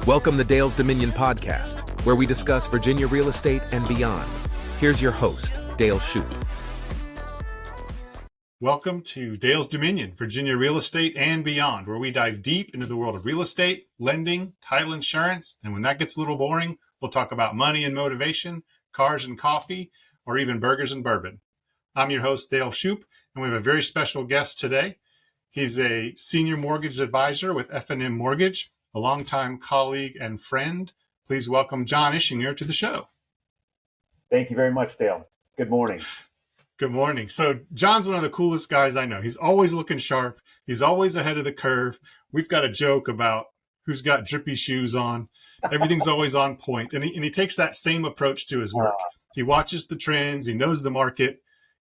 Welcome to Dale's Dominion podcast, where we discuss Virginia real estate and beyond. Here's your host, Dale Shoop. Welcome to Dale's Dominion, Virginia real estate and beyond, where we dive deep into the world of real estate, lending, title insurance, and when that gets a little boring, we'll talk about money and motivation, cars and coffee, or even burgers and bourbon. I'm your host, Dale Shoop, and we have a very special guest today. He's a senior mortgage advisor with F&M Mortgage, a longtime colleague and friend. Please welcome Jon Ischinger to the show. Thank you very much, Dale. Good morning. Good morning. So Jon's one of the coolest guys I know. He's always looking sharp. He's always ahead of the curve. We've got a joke about who's got drippy shoes on. Everything's always on point. And he takes that same approach to his work. He watches the trends. He knows the market.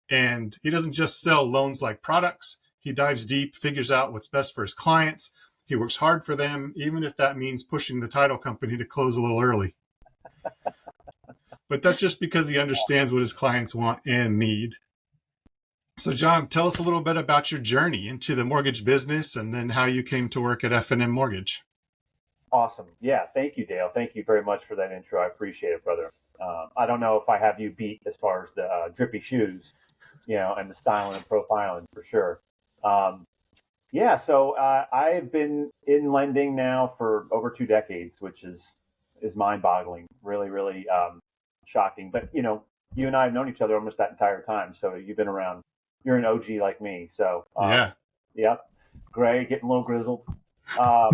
And he doesn't just sell loans like products. He dives deep, figures out what's best for his clients. He works hard for them, even if that means pushing the title company to close a little early. But that's just because he understands what his clients want and need. So, Jon, tell us a little bit about your journey into the mortgage business and then how you came to work at F&M Mortgage. Awesome. Yeah, thank you, Dale. Thank you very much for that intro. I appreciate it, brother. I don't know if I have you beat as far as the drippy shoes, and the styling and profiling for sure. So I've been in lending now for over 2 decades, which is mind-boggling, really, really shocking. But, you and I have known each other almost that entire time. So you've been around. You're an OG like me. So, Yep. Gray, getting a little grizzled. I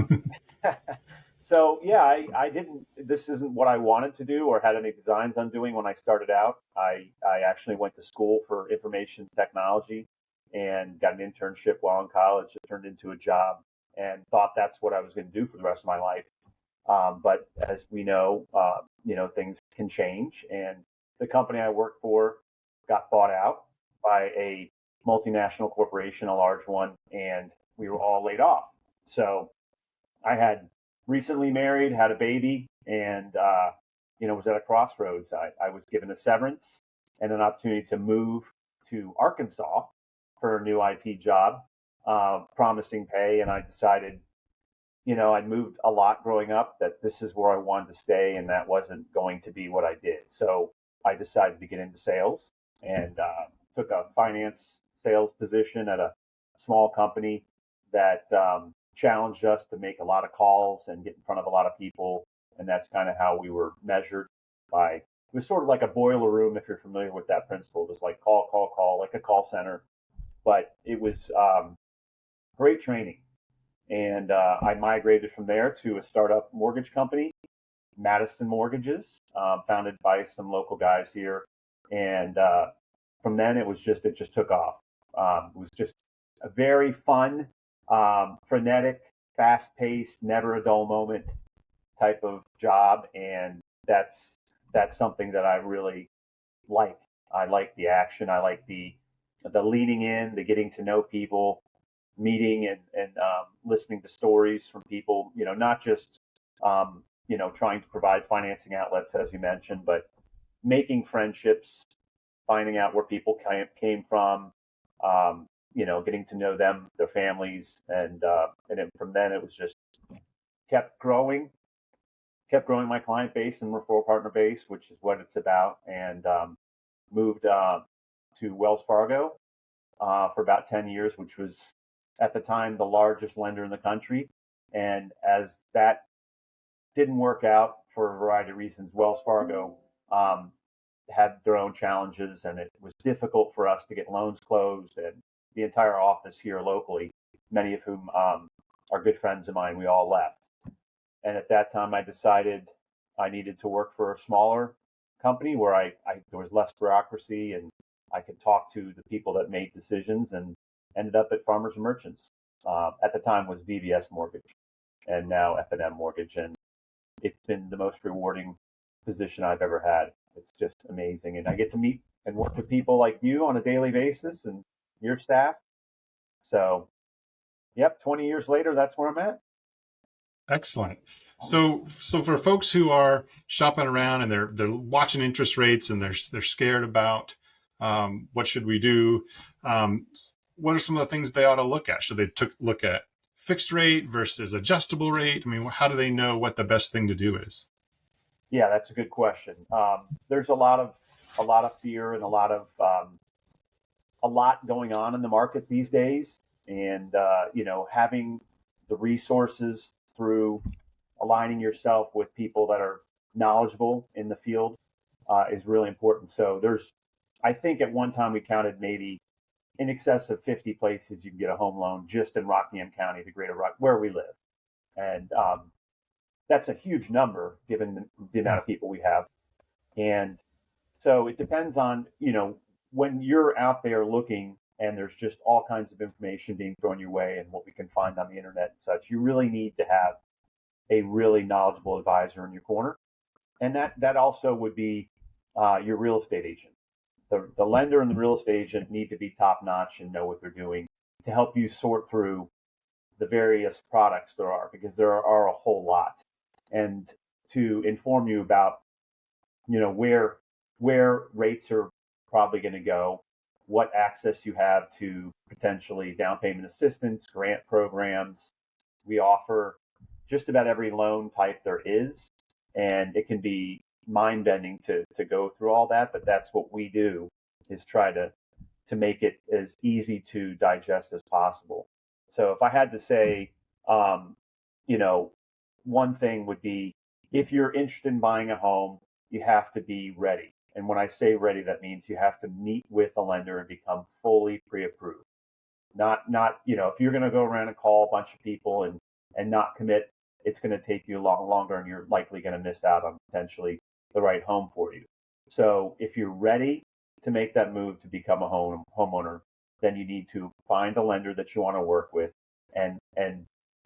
didn't, this isn't what I wanted to do or had any designs on doing when I started out. I actually went to school for information technology and got an internship while in college. It turned into a job and thought that's what I was going to do for the rest of my life. But as we know, things can change. And the company I worked for got bought out by a multinational corporation, a large one, and we were all laid off. So I had recently married, had a baby, and, was at a crossroads. I was given a severance and an opportunity to move to Arkansas for a new IT job, promising pay. And I decided, I'd moved a lot growing up, that this is where I wanted to stay, and that wasn't going to be what I did. So I decided to get into sales and took a finance sales position at a small company that challenged us to make a lot of calls and get in front of a lot of people. And that's kind of how we were measured by, it was sort of like a boiler room, if you're familiar with that principle. It was like call, like a call center. But it was great training. And I migrated from there to a startup mortgage company, Madison Mortgages, founded by some local guys here. And from then it just took off. It was just a very fun, frenetic, fast-paced, never a dull moment type of job. And that's something that I really like. I like the action. I like the leaning in, the getting to know people, meeting and listening to stories from people, not just, trying to provide financing outlets, as you mentioned, but making friendships, finding out where people came from, getting to know them, their families. And then from then it was just kept growing my client base and referral partner base, which is what it's about. And moved to Wells Fargo for about 10 years, which was at the time the largest lender in the country. And as that didn't work out for a variety of reasons, Wells Fargo had their own challenges, and it was difficult for us to get loans closed. And the entire office here locally, many of whom are good friends of mine, we all left. And at that time, I decided I needed to work for a smaller company where there was less bureaucracy and I could talk to the people that made decisions, and ended up at Farmers and Merchants. At the time was VBS Mortgage, and now F&M Mortgage. And it's been the most rewarding position I've ever had. It's just amazing. And I get to meet and work with people like you on a daily basis and your staff. So, 20 years later, that's where I'm at. Excellent. So for folks who are shopping around and they're watching interest rates and they're scared about what should we do, what are some of the things they ought to look at? Should they look at fixed rate versus adjustable rate? I mean, how do they know what the best thing to do is? Yeah, that's a good question. There's a lot of fear and a lot going on in the market these days, and having the resources through aligning yourself with people that are knowledgeable in the field is really important. So I think at one time we counted maybe in excess of 50 places you can get a home loan just in Rockingham County, the greater where we live. And that's a huge number given the amount of people we have. And so it depends on, when you're out there looking and there's just all kinds of information being thrown your way and what we can find on the internet and such, you really need to have a really knowledgeable advisor in your corner. And that also would be your real estate agent. The lender and the real estate agent need to be top notch and know what they're doing to help you sort through the various products there are, because there are a whole lot, and to inform you about where rates are probably going to go, what access you have to potentially down payment assistance, grant programs. We offer just about every loan type there is, and it can be mind bending to go through all that, but that's what we do, is try to make it as easy to digest as possible. So if I had to say, one thing would be, if you're interested in buying a home, you have to be ready. And when I say ready, that means you have to meet with a lender and become fully pre-approved. Not, if you're going to go around and call a bunch of people and not commit, it's going to take you a lot longer, and you're likely going to miss out on potentially the right home for you. So if you're ready to make that move to become a homeowner, then you need to find a lender that you want to work with and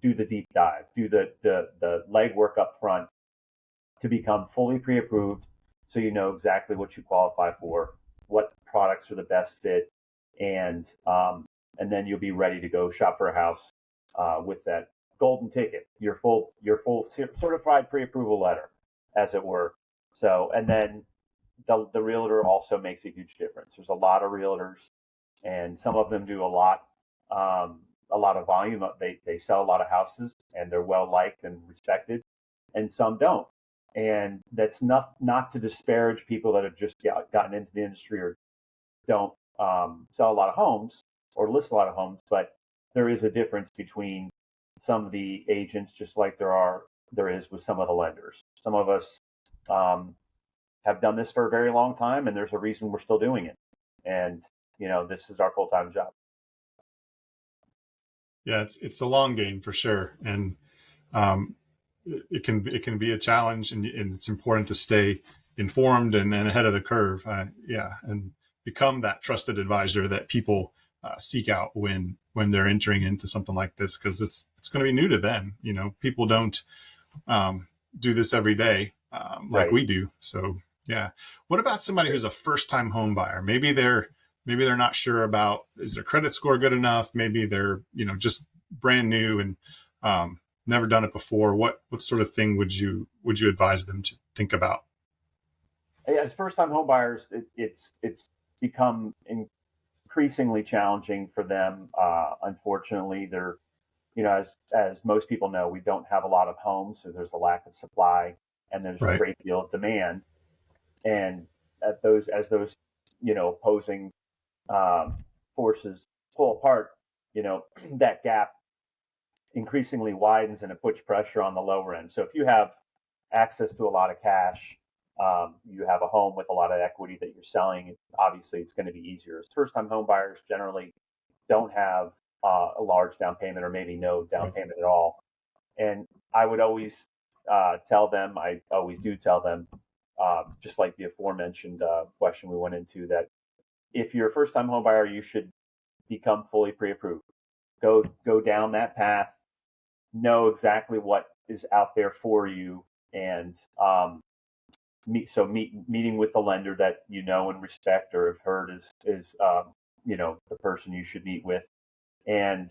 do the deep dive, do the legwork up front to become fully pre-approved, so you know exactly what you qualify for, what products are the best fit, and then you'll be ready to go shop for a house with that golden ticket, your full certified pre-approval letter, as it were. So, and then the realtor also makes a huge difference. There's a lot of realtors, and some of them do a lot of volume. They sell a lot of houses, and they're well liked and respected, and some don't. And that's not to disparage people that have just gotten into the industry or don't sell a lot of homes or list a lot of homes, but there is a difference between some of the agents, just like there is with some of the lenders. Some of us have done this for a very long time, and there's a reason we're still doing it. And this is our full-time job. Yeah, it's a long game for sure, and it can be a challenge, and it's important to stay informed and ahead of the curve. And become that trusted advisor that people seek out when they're entering into something like this, because it's going to be new to them. People don't do this every day like Right. we do. So yeah. What about somebody who's a first-time home buyer? Maybe they're not sure about, is their credit score good enough? Maybe they're just brand new and never done it before. What sort of thing would you advise them to think about? As first-time home buyers, it's become increasingly challenging for them. Unfortunately, they're as most people know, we don't have a lot of homes, so there's a lack of supply, and there's a Right. great deal of demand. And as those opposing forces pull apart, that gap increasingly widens, and it puts pressure on the lower end. So if you have access to a lot of cash, you have a home with a lot of equity that you're selling, obviously it's going to be easier. As first-time home buyers generally don't have a large down payment, or maybe no down payment at all. And I would always tell them, I always do tell them, just like the aforementioned question we went into, that if you're a first-time home buyer, you should become fully pre-approved. Go down that path, know exactly what is out there for you, and meeting with the lender that you know and respect or have heard is the person you should meet with, and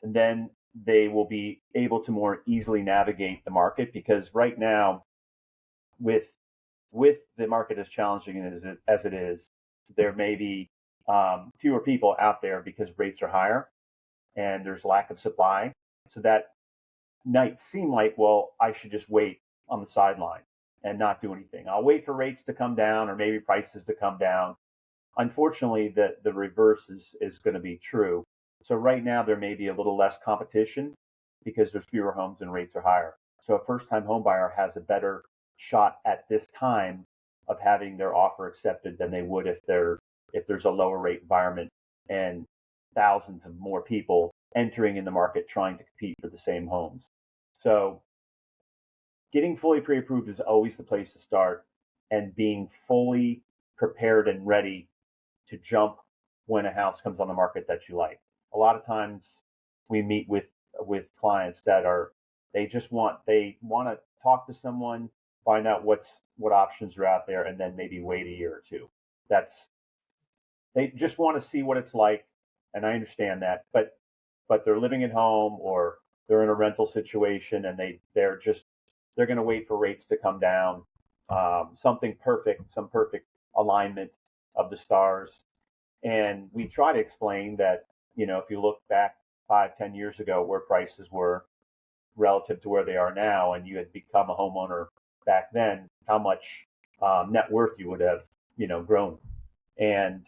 then they will be able to more easily navigate the market, because right now, with the market as challenging as it is, there may be fewer people out there because rates are higher and there's lack of supply. So that might seem like, well, I should just wait on the sideline and not do anything. I'll wait for rates to come down or maybe prices to come down. Unfortunately, the reverse is going to be true. So right now there may be a little less competition because there's fewer homes and rates are higher. So a first-time home buyer has a better shot at this time of having their offer accepted than they would if there's a lower rate environment and thousands of more people entering in the market trying to compete for the same homes. So getting fully pre-approved is always the place to start, and being fully prepared and ready to jump when a house comes on the market that you like. A lot of times we meet with clients that they want to talk to someone, find out what options are out there, and then maybe wait a year or two. They just want to see what it's like, and I understand that, but they're living at home or they're in a rental situation, and they're going to wait for rates to come down, some perfect alignment of the stars. And we try to explain that, if you look back 5-10 years ago where prices were relative to where they are now, and you had become a homeowner back then, how much net worth you would have, grown. And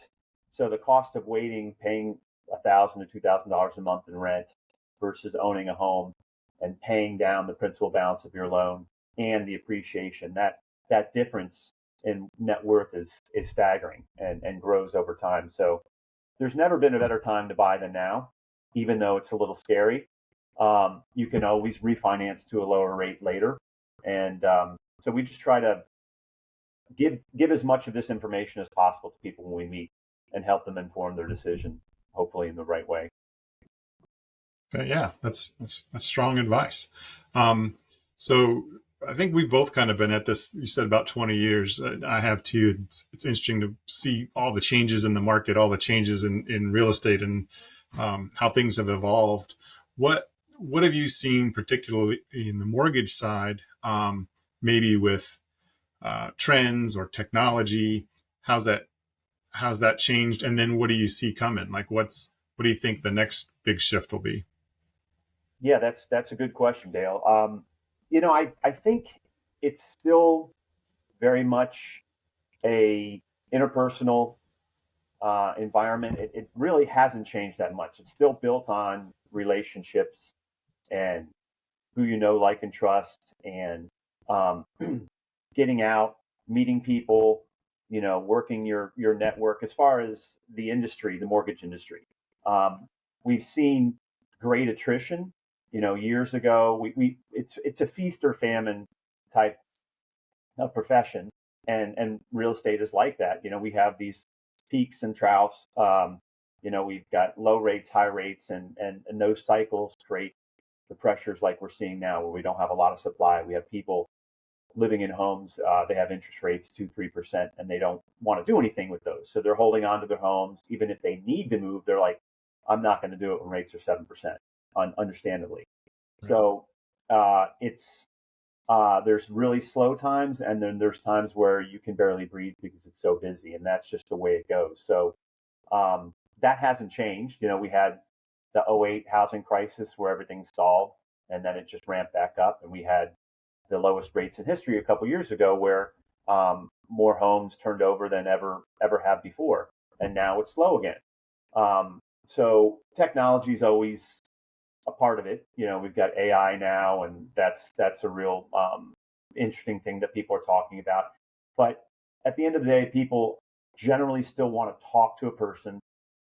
so the cost of waiting, paying $1,000 to $2,000 a month in rent versus owning a home and paying down the principal balance of your loan and the appreciation, that difference in net worth is staggering and grows over time. So there's never been a better time to buy than now, even though it's a little scary. You can always refinance to a lower rate later. And so we just try to give as much of this information as possible to people when we meet and help them inform their decision, hopefully in the right way. Okay, yeah, that's strong advice. So I think we've both kind of been at this, you said about 20 years. I have too. It's interesting to see all the changes in the market, all the changes in real estate, and how things have evolved. What have you seen, particularly in the mortgage side, maybe with trends or technology? How's that changed? And then what do you see coming? Like what do you think the next big shift will be? Yeah, that's a good question, Dale. I think it's still very much a interpersonal environment. It really hasn't changed that much. It's still built on relationships and who you know, like, and trust, and getting out, meeting people, working your network. As far as the industry, the mortgage industry, we've seen great attrition. Years ago, it's a feast or famine type of profession, and real estate is like that. We have these peaks and troughs. We've got low rates, high rates, and those cycles create the pressures like we're seeing now, where we don't have a lot of supply. We have people living in homes. They have interest rates 2-3%, and they don't want to do anything with those. So they're holding on to their homes. Even if they need to move, they're like, I'm not going to do it when rates are 7%, understandably. Right. So there's really slow times, and then there's times where you can barely breathe because it's so busy, and that's just the way it goes. So that hasn't changed. We had the '08 housing crisis where everything stalled, and then it just ramped back up, and we had the lowest rates in history a couple years ago, where more homes turned over than ever have before, and now it's slow again. So technology is always a part of it. We've got AI now, and that's a real interesting thing that people are talking about. But at the end of the day, people generally still want to talk to a person.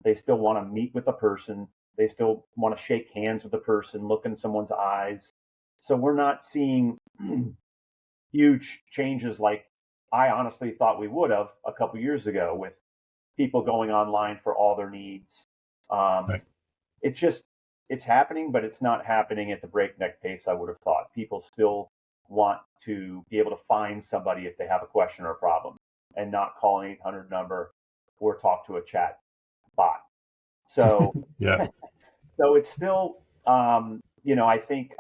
They still want to meet with a person. They still want to shake hands with a person, look in someone's eyes. So we're not seeing huge changes like I honestly thought we would have a couple years ago, with people going online for all their needs. Right. It's happening, but it's not happening at the breakneck pace I would have thought. People still want to be able to find somebody if they have a question or a problem, and not call an 800 number or talk to a chat bot. So yeah. So it's still, I think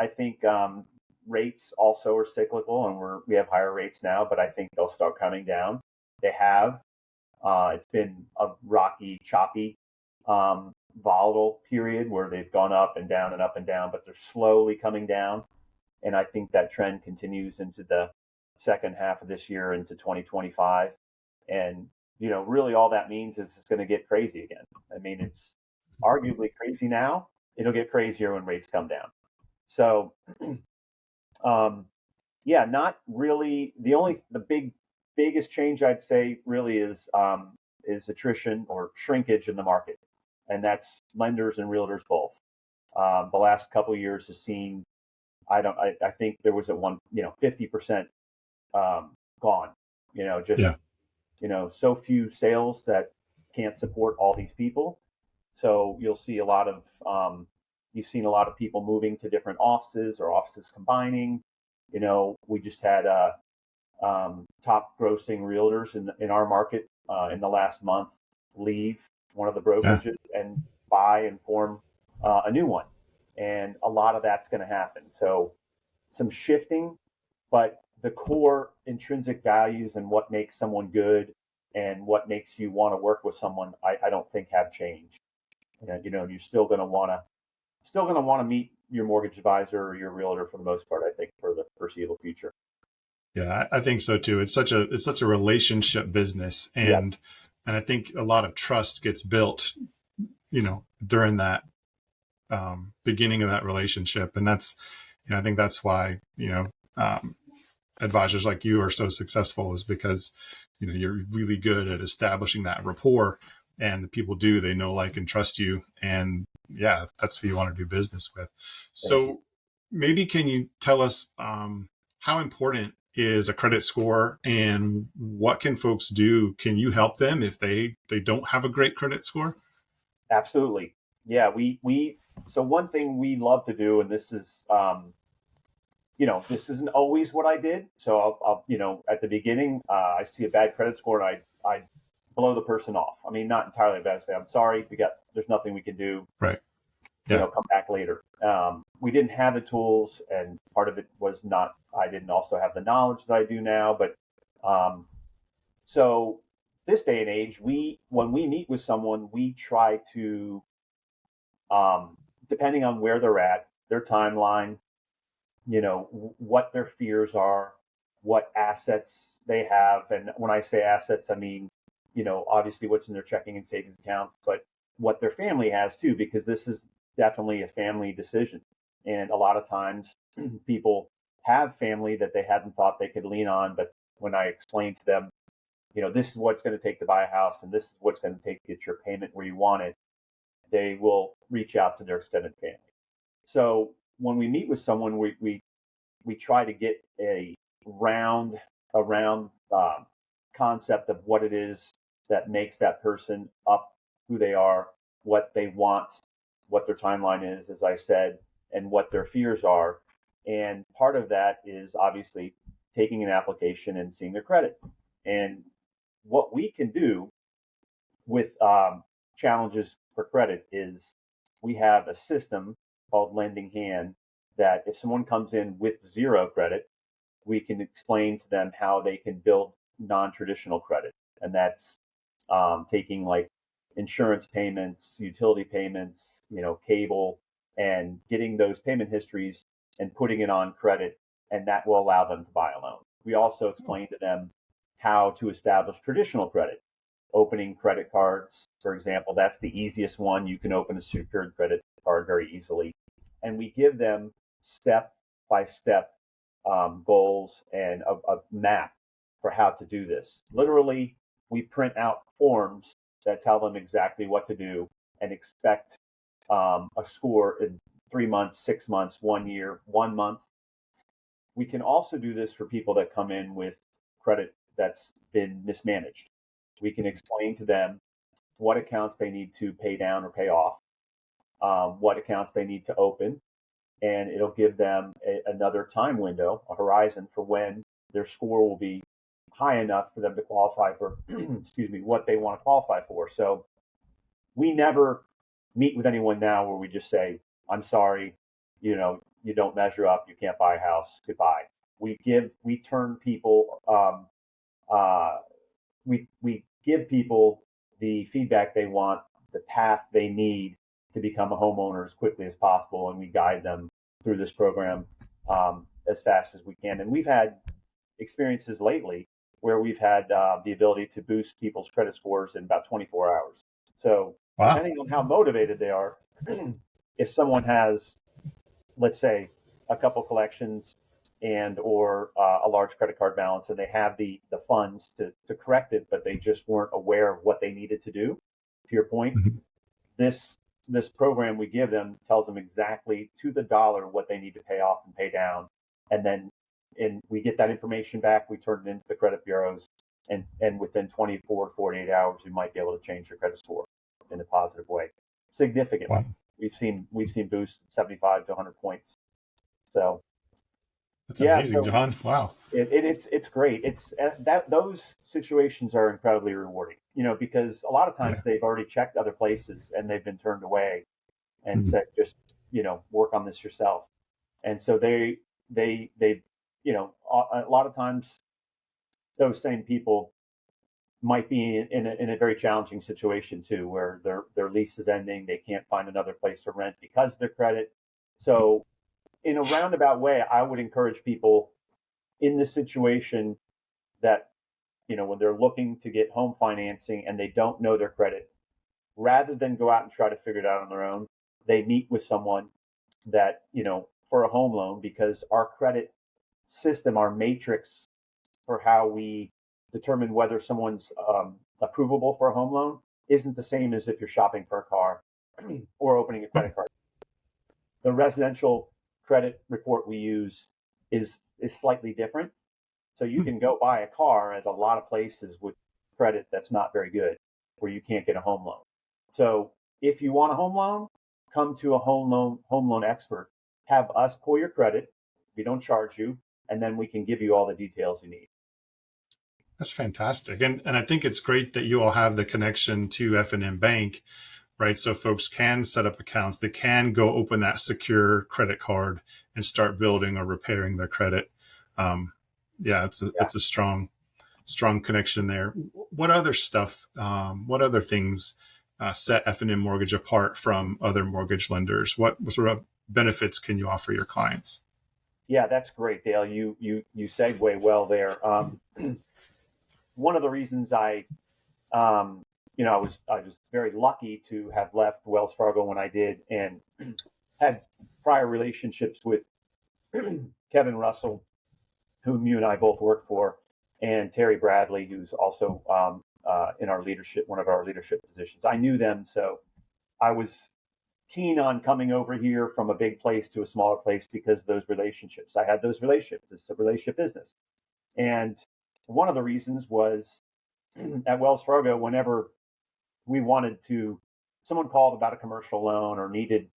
rates also are cyclical, and we have higher rates now, but I think they'll start coming down. They have. It's been a rocky, choppy volatile period where they've gone up and down and up and down, but they're slowly coming down. And I think that trend continues into the second half of this year into 2025. And, really all that means is it's going to get crazy again. I mean, it's arguably crazy now. It'll get crazier when rates come down. So, not really. The biggest change I'd say really is attrition or shrinkage in the market, and that's lenders and realtors both. The last couple of years has seen, I think there was 50% gone. So few sales that can't support all these people. So you'll see you've seen a lot of people moving to different offices or offices combining. We just had top grossing realtors in our market in the last month leave one of the brokerages and buy and form a new one. And a lot of that's going to happen. So some shifting, but the core intrinsic values and what makes someone good and what makes you want to work with someone, I don't think have changed. You're still going to want to meet your mortgage advisor or your realtor for the most part, I think, for the foreseeable future. Yeah, I think so too. It's such a relationship business, and Yes. and I think a lot of trust gets built, during that beginning of that relationship, and that's, I think that's why advisors like you are so successful, is because you're really good at establishing that rapport, and the people they know, like, and trust you, and that's who you want to do business with. So maybe can you tell us how important is a credit score, and what can folks do? Can you help them if they don't have a great credit score? Absolutely. Yeah, so one thing we love to do, and this is this isn't always what I did. So I'll at the beginning, I see a bad credit score and I blow the person off. I mean, not entirely bad. I say, I'm sorry, there's nothing we can do. Right. Yeah. Come back later. We didn't have the tools, and part of it was I didn't also have the knowledge that I do now. But so this day and age, when we meet with someone, we try to, depending on where they're at, their timeline, what their fears are, what assets they have. And when I say assets, I mean, obviously what's in their checking and savings accounts, but what their family has too, because this is definitely a family decision. And a lot of times people have family that they hadn't thought they could lean on. But when I explain to them, this is what's going to take to buy a house, and this is what's going to take to get your payment where you want it, they will reach out to their extended family. So when we meet with someone, we try to get a round concept of what it is that makes that person up, who they are, what they want, what their timeline is, as I said, and what their fears are. And part of that is obviously taking an application and seeing their credit. And what we can do with challenges for credit is we have a system called Lending Hand that if someone comes in with zero credit, we can explain to them how they can build non-traditional credit. And that's taking like insurance payments, utility payments, cable, and getting those payment histories and putting it on credit, and that will allow them to buy a loan. We also explain to them how to establish traditional credit, opening credit cards, for example. That's the easiest one. You can open a secured credit card very easily. And we give them step-by-step goals and a map for how to do this. Literally, we print out forms that tell them exactly what to do and expect a score in 3 months, 6 months, 1 year, 1 month. We can also do this for people that come in with credit that's been mismanaged. We can explain to them what accounts they need to pay down or pay off, what accounts they need to open, and it'll give them another time window, a horizon for when their score will be high enough for them to qualify for, what they want to qualify for. So we never meet with anyone now where we just say, I'm sorry, you don't measure up, you can't buy a house, goodbye. We turn people, we give people the feedback they want, the path they need to become a homeowner as quickly as possible, and we guide them through this program as fast as we can. And we've had experiences lately where we've had the ability to boost people's credit scores in about 24 hours. So Wow. depending on how motivated they are, if someone has, let's say, a couple collections and or a large credit card balance, and they have the funds to correct it, but they just weren't aware of what they needed to do, to your point, this program we give them tells them exactly to the dollar what they need to pay off and pay down. And then we get that information back, we turn it into the credit bureaus, and within 24 to 48 hours, we might be able to change your credit score in a positive way. Significantly. Wow. We've seen boosts 75 to 100 points. So that's amazing, Jon. Wow. It's great. It's that those situations are incredibly rewarding, because a lot of times they've already checked other places and they've been turned away and said, just, work on this yourself. And so they a lot of times those same people might be in a very challenging situation too, where their lease is ending, they can't find another place to rent because of their credit. So in a roundabout way, I would encourage people in this situation that, when they're looking to get home financing and they don't know their credit, rather than go out and try to figure it out on their own, they meet with someone that, for a home loan, because our credit system, our matrix for how we determine whether someone's approvable for a home loan isn't the same as if you're shopping for a car or opening a credit card. The residential credit report we use is slightly different. So you can go buy a car at a lot of places with credit that's not very good, where you can't get a home loan. So if you want a home loan, come to a home loan expert. Have us pull your credit. We don't charge you, and then we can give you all the details you need. That's fantastic. And I think it's great that you all have the connection to F&M Bank, right? So folks can set up accounts. They can go open that secure credit card and start building or repairing their credit. It's a strong connection there. What other stuff, what other things set F&M Mortgage apart from other mortgage lenders? What sort of benefits can you offer your clients? Yeah, that's great, Dale. You segue well there. One of the reasons I was very lucky to have left Wells Fargo when I did, and had prior relationships with Kevin Russell, whom you and I both work for, and Terry Bradley, who's also in our leadership, one of our leadership positions. I knew them, so I was keen on coming over here from a big place to a smaller place because of those relationships. I had those relationships. It's a relationship business. And one of the reasons was at Wells Fargo, whenever we wanted to, someone called about a commercial loan or needed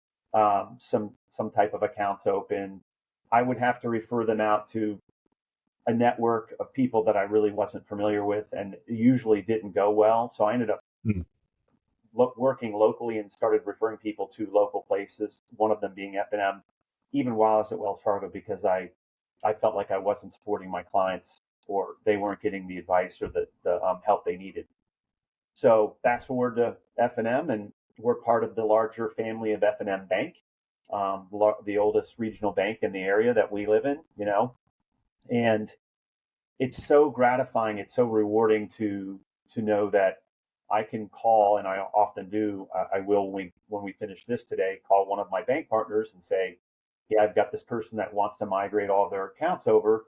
some type of accounts open, I would have to refer them out to a network of people that I really wasn't familiar with, and it usually didn't go well. So I ended up working locally and started referring people to local places, one of them being F&M, even while I was at Wells Fargo, because I felt like I wasn't supporting my clients, or they weren't getting the advice or the help they needed. So fast forward to F&M, and we're part of the larger family of F&M Bank, the oldest regional bank in the area that we live in, and it's so gratifying. It's so rewarding to know that I can call, and I often do. I will, when we finish this today, call one of my bank partners and say, "Yeah, I've got this person that wants to migrate all of their accounts over.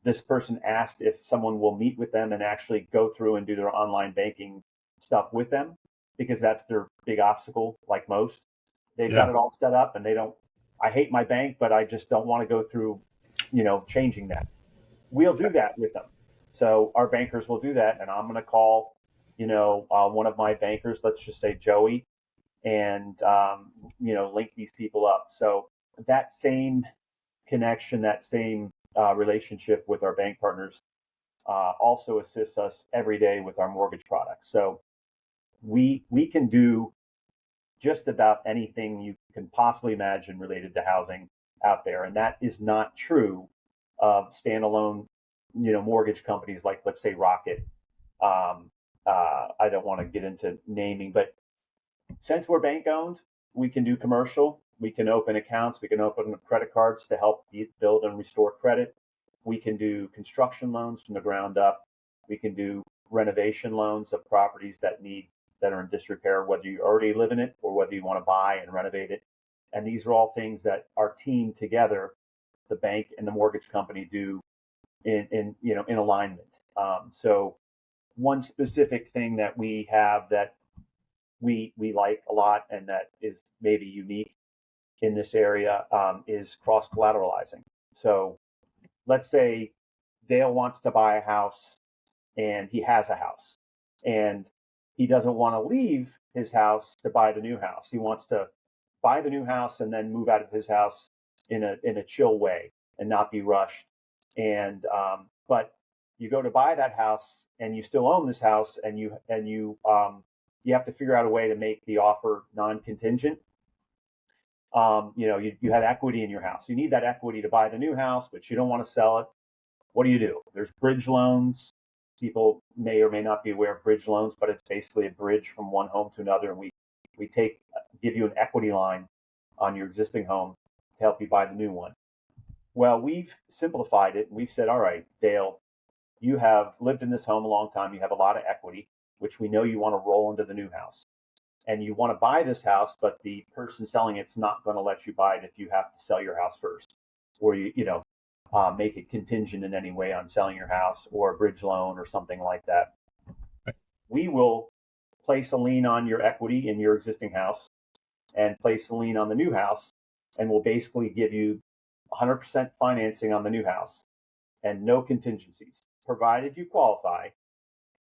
This person asked if someone will meet with them and actually go through and do their online banking stuff with them, because that's their big obstacle. Like most, they've got it all set up, and I hate my bank, but I just don't want to go through, changing that. We'll do that with them. So our bankers will do that, and I'm going to call, one of my bankers, let's just say Joey, and, link these people up. So that same connection, that same relationship with our bank partners also assists us every day with our mortgage products. So we can do just about anything you can possibly imagine related to housing out there. And that is not true of standalone, mortgage companies like, let's say, Rocket. I don't want to get into naming, but since we're bank owned, we can do commercial. We can open accounts. We can open credit cards to help build and restore credit. We can do construction loans from the ground up. We can do renovation loans of properties that are in disrepair, whether you already live in it or whether you want to buy and renovate it. And these are all things that our team together, the bank and the mortgage company, do in alignment. So one specific thing that we have that we like a lot and that is maybe unique in this area is cross collateralizing. So let's say Dale wants to buy a house and he has a house and he doesn't want to leave his house to buy the new house. He wants to buy the new house and then move out of his house in a chill way and not be rushed. And but you go to buy that house and you still own this house and you have to figure out a way to make the offer non-contingent. You have equity in your house. You need that equity to buy the new house, but you don't want to sell it. What do? There's bridge loans. People may or may not be aware of bridge loans, but it's basically a bridge from one home to another. And we give you an equity line on your existing home to help you buy the new one. Well, we've simplified it. We've said, all right, Dale, you have lived in this home a long time. You have a lot of equity, which we know you want to roll into the new house. And you want to buy this house, but the person selling it's not going to let you buy it if you have to sell your house first, or make it contingent in any way on selling your house or a bridge loan or something like that. We will place a lien on your equity in your existing house and place a lien on the new house, and we'll basically give you 100% financing on the new house and no contingencies, provided you qualify.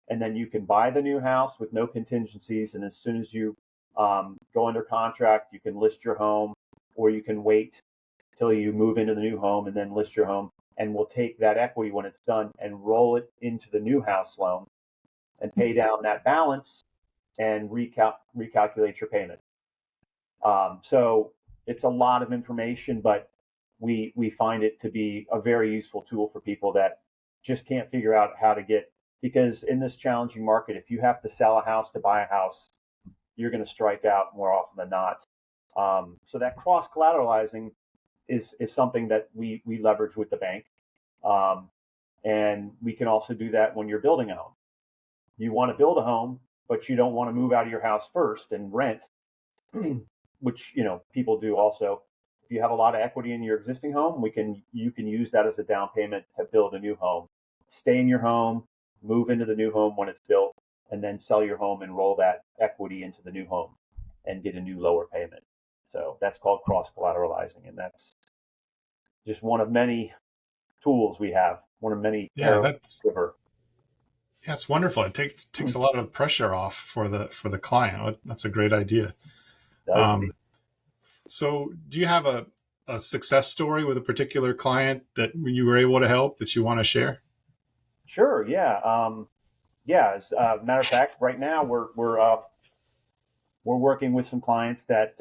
And then you can buy the new house with no contingencies. And as soon as you go under contract, you can list your home, or you can wait till you move into the new home and then list your home. And we'll take that equity when it's done and roll it into the new house loan and pay down that balance and recalculate your payment. So it's a lot of information, but we find it to be a very useful tool for people that just can't figure out how to get. Because in this challenging market, if you have to sell a house to buy a house, you're going to strike out more often than not. So that cross collateralizing is something that we leverage with the bank. And we can also do that when you're building a home. You want to build a home, but you don't want to move out of your house first and rent, which people do also. If you have a lot of equity in your existing home, you can use that as a down payment to build a new home. Stay in your home, move into the new home when it's built, and then sell your home and roll that equity into the new home and get a new lower payment. So that's called cross collateralizing, and that's just one of many tools we have. One of many. That's wonderful. It takes a lot of pressure off for the client. That's a great idea. So do you have a success story with a particular client that you were able to help that you want to share? Sure. Yeah. As a matter of fact, right now we're working with some clients that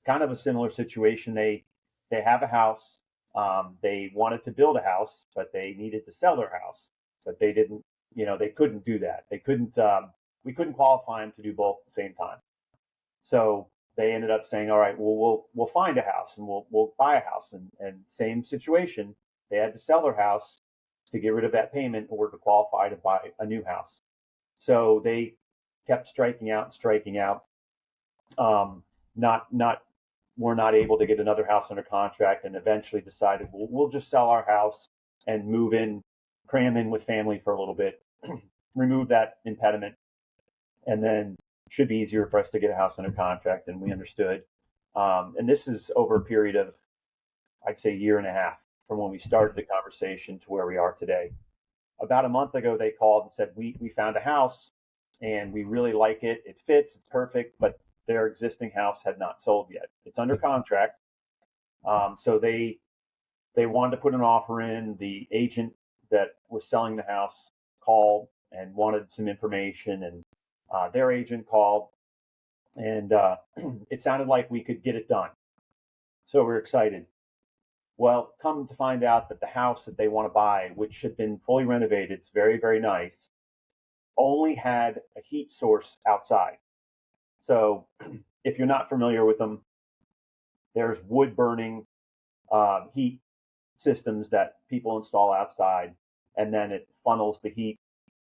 kind of a similar situation. They have a house. They wanted to build a house, but they needed to sell their house, but they didn't. They couldn't do that. They couldn't. We couldn't qualify them to do both at the same time. So they ended up saying, "All right, well, we'll find a house and we'll buy a house." And same situation. They had to sell their house to get rid of that payment in order to qualify to buy a new house. So they kept striking out. We're not able to get another house under contract, and eventually decided we'll just sell our house and move in, cram in with family for a little bit, remove that impediment, and then should be easier for us to get a house under contract. And we understood. And this is over a period of, I'd say, a year and a half from when we started the conversation to where we are today. About a month ago, they called and said, we found a house and we really like it. It fits, it's perfect, but their existing house had not sold yet. It's under contract. So they wanted to put an offer in. The agent that was selling the house called and wanted some information, and their agent called, and it sounded like we could get it done. So we're excited. Well, come to find out that the house that they want to buy, which had been fully renovated, it's very, very nice, only had a heat source outside. So if you're not familiar with them, there's wood burning heat systems that people install outside, and then it funnels the heat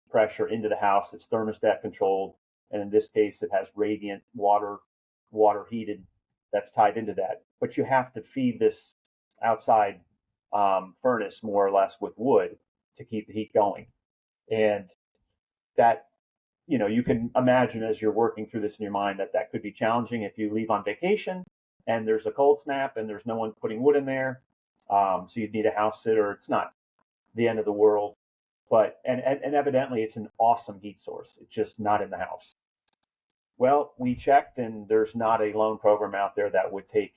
pressure into the house. It's thermostat controlled, and in this case, it has radiant water heated that's tied into that. But you have to feed this outside furnace more or less with wood to keep the heat going, and that you can imagine as you're working through this in your mind that could be challenging if you leave on vacation and there's a cold snap and there's no one putting wood in there. So you'd need a house sitter. It's not the end of the world, but and evidently it's an awesome heat source. It's just not in the house. Well, we checked, and there's not a loan program out there that would take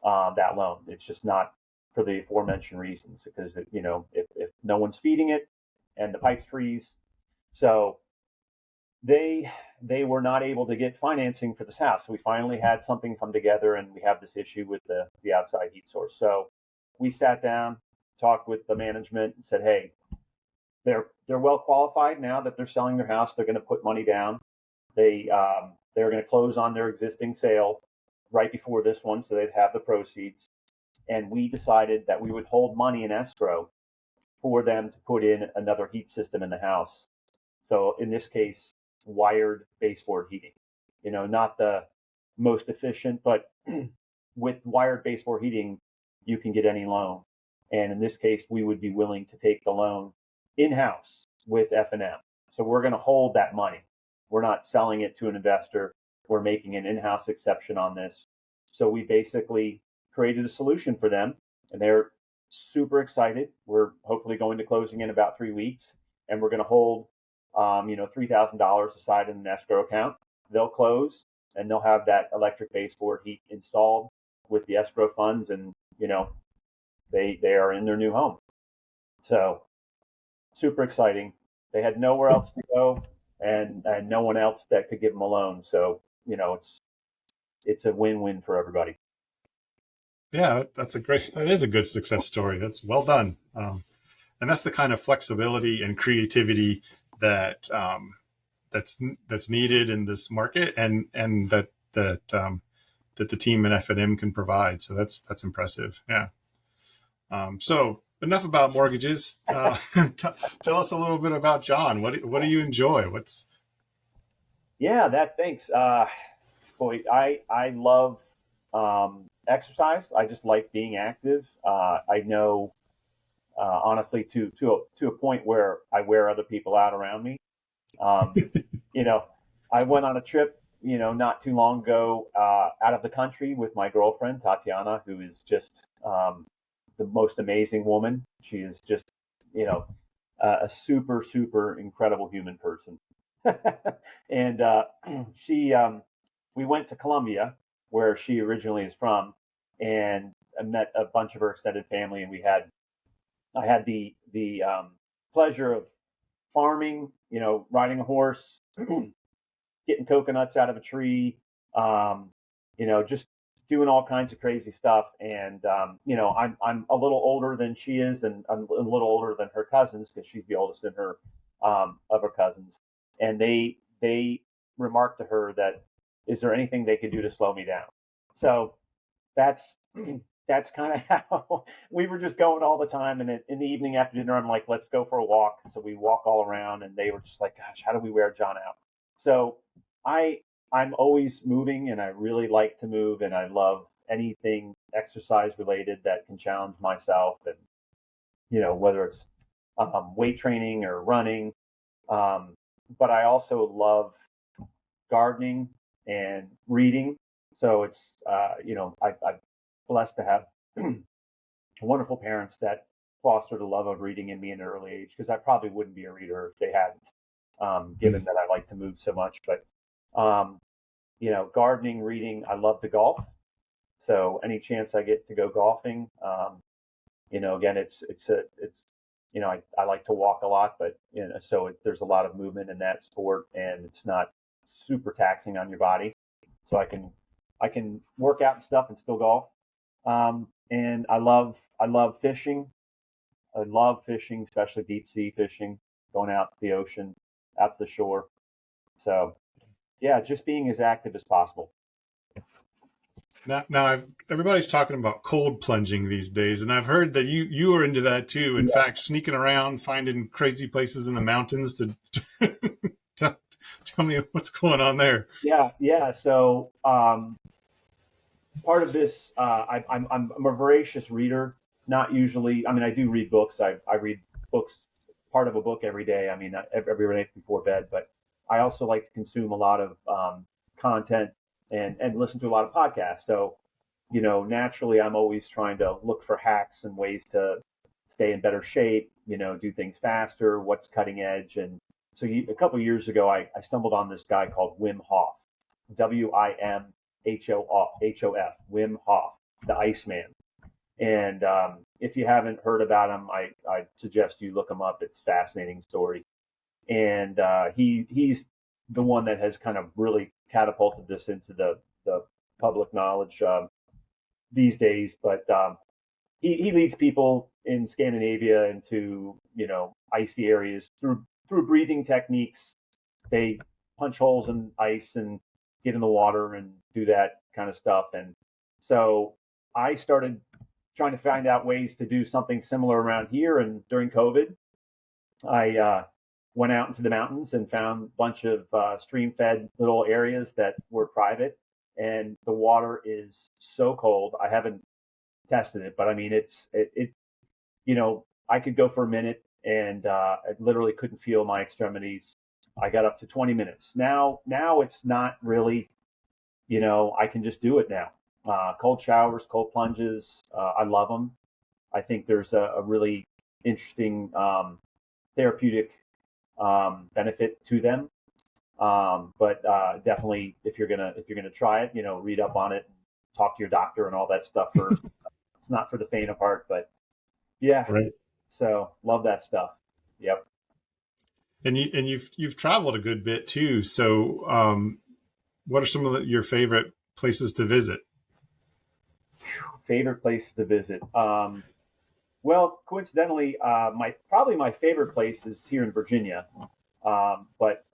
that loan. It's just not, for the aforementioned reasons, because if no one's feeding it and the pipes freeze, so they were not able to get financing for this house. We finally had something come together, and we have this issue with the outside heat source. So we sat down, talked with the management, and said, hey, they're well qualified now that they're selling their house. They're going to put money down. They're going to close on their existing sale right before this one, so they'd have the proceeds. And we decided that we would hold money in escrow for them to put in another heat system in the house. So in this case, wired baseboard heating. Not the most efficient, but with wired baseboard heating, you can get any loan. And in this case, we would be willing to take the loan in-house with F&M. So we're going to hold that money. We're not selling it to an investor. We're making an in-house exception on this. So we basically created a solution for them, and they're super excited. We're hopefully going to closing in about 3 weeks, and we're going to hold $3,000 aside in an escrow account. They'll close, and they'll have that electric baseboard heat installed with the escrow funds, and they are in their new home. So super exciting. They had nowhere else to go, and no one else that could give them a loan. So it's a win-win for everybody. Yeah, that is a good success story. That's well done. And that's the kind of flexibility and creativity that's needed in this market, and that the team at F&M can provide. So that's impressive. Yeah. So enough about mortgages. Tell us a little bit about Jon. What do you enjoy? Thanks. Boy, I love exercise. I just like being active. I know, honestly, to a point where I wear other people out around me. I went on a trip, not too long ago, out of the country with my girlfriend, Tatiana, who is just the most amazing woman. She is just, a super, super incredible human person. And we went to Colombia, where she originally is from, and I met a bunch of her extended family, and I had the pleasure of farming, riding a horse, getting coconuts out of a tree, just doing all kinds of crazy stuff. And I'm a little older than she is, and I'm a little older than her cousins, because she's the oldest in her of her cousins. And they remarked to her that, is there anything they could do to slow me down? So that's kind of how we were just going all the time. And in the evening after dinner, I'm like, let's go for a walk. So we walk all around, and they were just like, gosh, how do we wear Jon out? So I'm always moving, and I really like to move, and I love anything exercise related that can challenge myself, and whether it's weight training or running. But I also love gardening and reading. So it's I'm blessed to have wonderful parents that fostered a love of reading in me in an early age, because I probably wouldn't be a reader if they hadn't, given that I like to move so much. But gardening, reading, I love to golf. So any chance I get to go golfing, again, I like to walk a lot, but so there's a lot of movement in that sport, and it's not super taxing on your body. So I can work out and stuff and still golf. And I love fishing. I love fishing, especially deep sea fishing, going out to the ocean, out to the shore. So Yeah, just being as active as possible. Now everybody's talking about cold plunging these days, and I've heard that you are into that too. In fact, sneaking around, finding crazy places in the mountains to tell, tell me what's going on there. Yeah. So part of this, I'm a voracious reader. Not usually. I mean, I do read books. I read books, part of a book every day. I mean, not every night before bed. But I also like to consume a lot of content and listen to a lot of podcasts. So, naturally, I'm always trying to look for hacks and ways to stay in better shape. Do things faster. What's cutting edge? And so, a couple of years ago, I stumbled on this guy called Wim Hof, WIMHOF, Wim Hof, the Iceman. And if you haven't heard about him, I suggest you look him up. It's a fascinating story. And he's the one that has kind of really catapulted this into the public knowledge these days. But he leads people in Scandinavia into icy areas through breathing techniques. They punch holes in ice and get in the water and do that kind of stuff. And so I started trying to find out ways to do something similar around here. And during COVID, I went out into the mountains and found a bunch of stream-fed little areas that were private. And the water is so cold. I haven't tested it, but I mean, I could go for a minute and I literally couldn't feel my extremities. I got up to 20 minutes. Now it's not really, I can just do it now. Cold showers, cold plunges. I love them. I think there's a really interesting therapeutic benefit to them. But definitely, if you're gonna try it, read up on it, talk to your doctor, and all that stuff first. It's not for the faint of heart, but yeah. Right. So love that stuff. Yep. And you've traveled a good bit too. So, what are some of your favorite places to visit? Favorite place to visit? Well, coincidentally, my favorite place is here in Virginia. But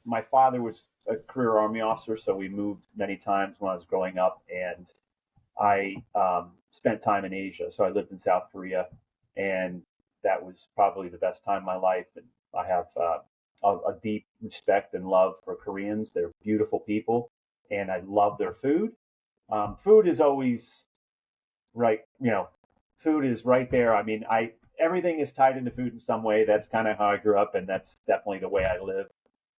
my father was a career Army officer, so we moved many times when I was growing up, and I spent time in Asia. So I lived in South Korea, and that was probably the best time of my life. And I have a deep respect and love for Koreans. They're beautiful people, and I love their food. Food is always right. Food is right there. I mean, everything is tied into food in some way. That's kind of how I grew up, and that's definitely the way I live.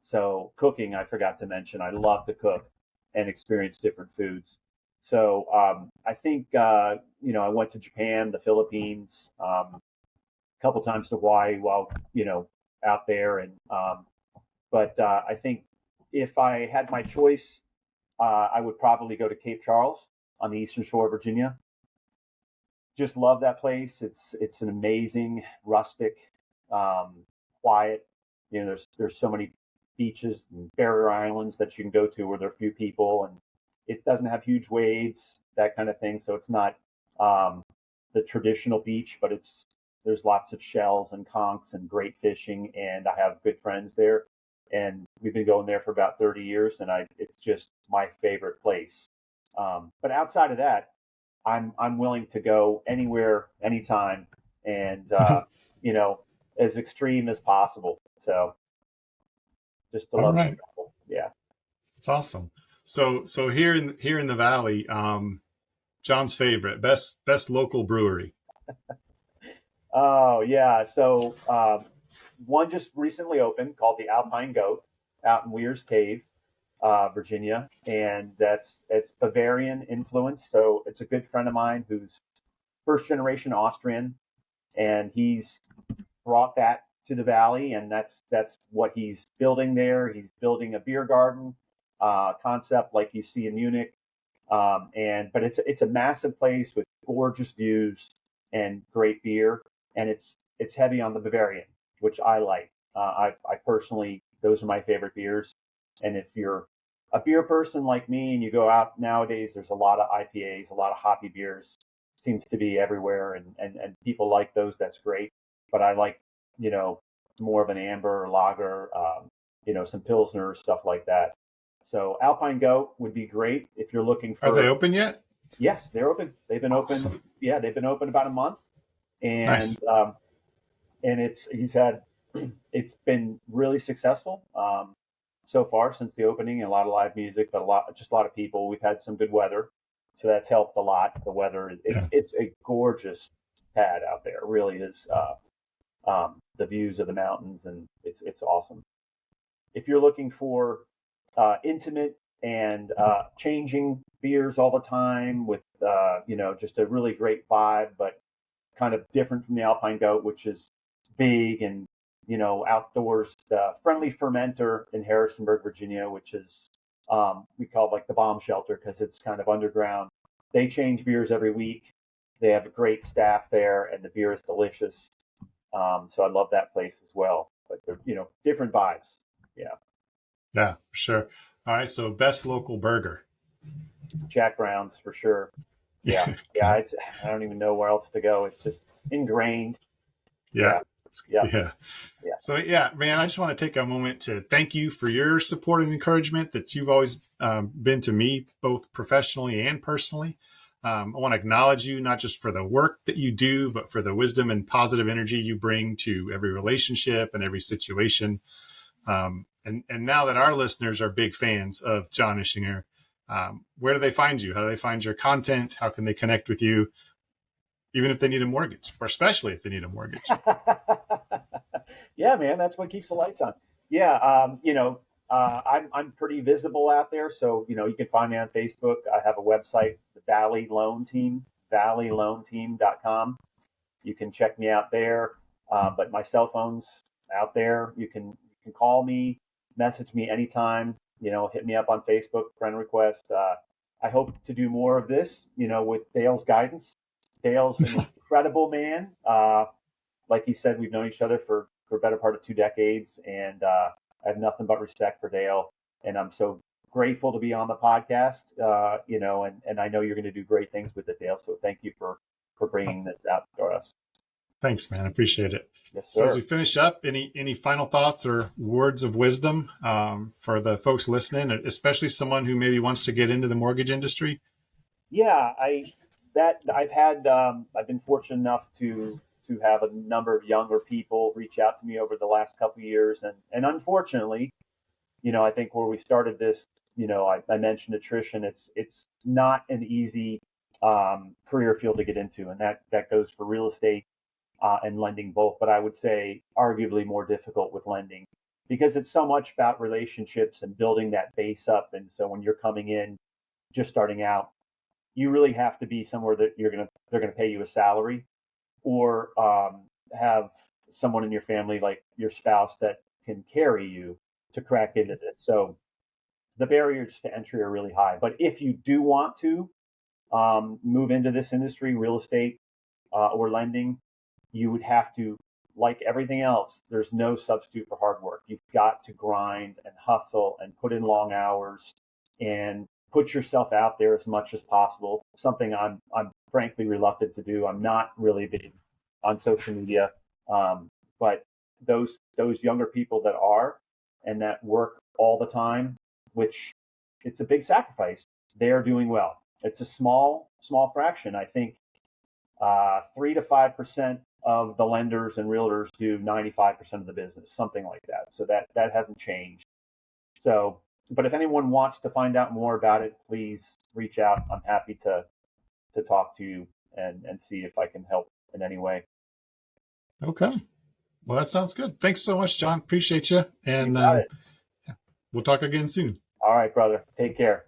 So cooking, I forgot to mention, I love to cook and experience different foods. So I think I went to Japan, the Philippines, a couple times to Hawaii while out there, and but I think if I had my choice, I would probably go to Cape Charles on the eastern shore of Virginia. Just love that place. It's an amazing, rustic, quiet. There's so many beaches and barrier islands that you can go to where there are few people, and it doesn't have huge waves, that kind of thing. So it's not the traditional beach, but there's lots of shells and conchs and great fishing, and I have good friends there, and we've been going there for about 30 years, and it's just my favorite place. But outside of that, I'm willing to go anywhere, anytime, and as extreme as possible. So just to All love to right, travel. Yeah. it's awesome. So here in the valley, John's favorite, best local brewery. Oh yeah. So one just recently opened called the Alpine Goat out in Weir's Cave, Virginia, and it's Bavarian influence. So it's a good friend of mine who's first generation Austrian, and he's brought that to the valley, and that's what he's building there. He's building a beer garden concept like you see in Munich, but it's a massive place with gorgeous views and great beer, and it's heavy on the Bavarian, which I like. I personally, those are my favorite beers. And if you're a beer person like me and you go out nowadays, there's a lot of IPAs, a lot of hoppy beers, seems to be everywhere, and people like those. That's great. But I like, more of an amber or lager, some pilsner stuff like that. So Alpine Goat would be great if you're looking for. Are they open yet? Yes, they're open. They've been open. Awesome. Yeah, they've been open about a month, and Nice. and it's been really successful so far since the opening. A lot of live music, but a lot of people. We've had some good weather, so that's helped a lot. The weather, it's a gorgeous pad out there. It really is. The views of the mountains, and it's awesome. If you're looking for intimate and changing beers all the time with just a really great vibe, but kind of different from the Alpine Goat, which is big and outdoors. The Friendly Fermenter in Harrisonburg, Virginia, which is we call it like the bomb shelter because it's kind of underground. They change beers every week. They have a great staff there, and the beer is delicious. So I love that place as well. But they're different vibes. Yeah, for sure. All right, so best local burger. Jack Brown's for sure. Yeah. I don't even know where else to go. It's just ingrained. Yeah. Yeah. So man, I just want to take a moment to thank you for your support and encouragement that you've always been to me, both professionally and personally. I want to acknowledge you not just for the work that you do, but for the wisdom and positive energy you bring to every relationship and every situation. And now that our listeners are big fans of Jon Ischinger, where do they find you? How do they find your content? How can they connect with you, even if they need a mortgage, or especially if they need a mortgage? Yeah, man, that's what keeps the lights on. Yeah, I'm pretty visible out there, so you can find me on Facebook. I have a website, the Valley Loan Team, valleyloanteam.com. You can check me out there, but my cell phone's out there. You can call me, message me anytime. Hit me up on Facebook, friend request. I hope to do more of this, with Dale's guidance. Dale's an incredible man. Like he said, we've known each other for a better part of 2 decades, and I have nothing but respect for Dale. And I'm so grateful to be on the podcast, and I know you're going to do great things with it, Dale. So thank you for bringing this out for us. Thanks, man. I appreciate it. Yes, sir. So as we finish up, any final thoughts or words of wisdom for the folks listening, especially someone who maybe wants to get into the mortgage industry? Yeah, I've been fortunate enough to have a number of younger people reach out to me over the last couple of years, and unfortunately, I think where we started this, I mentioned attrition. It's not an easy career field to get into, and that goes for real estate and lending both. But I would say arguably more difficult with lending because it's so much about relationships and building that base up. And so when you're coming in, just starting out, you really have to be somewhere that they're gonna pay you a salary, or have someone in your family like your spouse that can carry you to crack into this. So the barriers to entry are really high. But if you do want to move into this industry, real estate or lending, you would have to, like everything else, there's no substitute for hard work. You've got to grind and hustle and put in long hours and put yourself out there as much as possible. Something I'm frankly reluctant to do. I'm not really big on social media, but those younger people that are and that work all the time, which it's a big sacrifice, they are doing well. It's a small fraction. I think 3 to 5% of the lenders and realtors do 95% of the business, something like that. So that hasn't changed. So, but if anyone wants to find out more about it, please reach out. I'm happy to talk to you and see if I can help in any way. Okay. Well, that sounds good. Thanks so much, Jon. Appreciate you. And You got it. we'll talk again soon. All right, brother. Take care.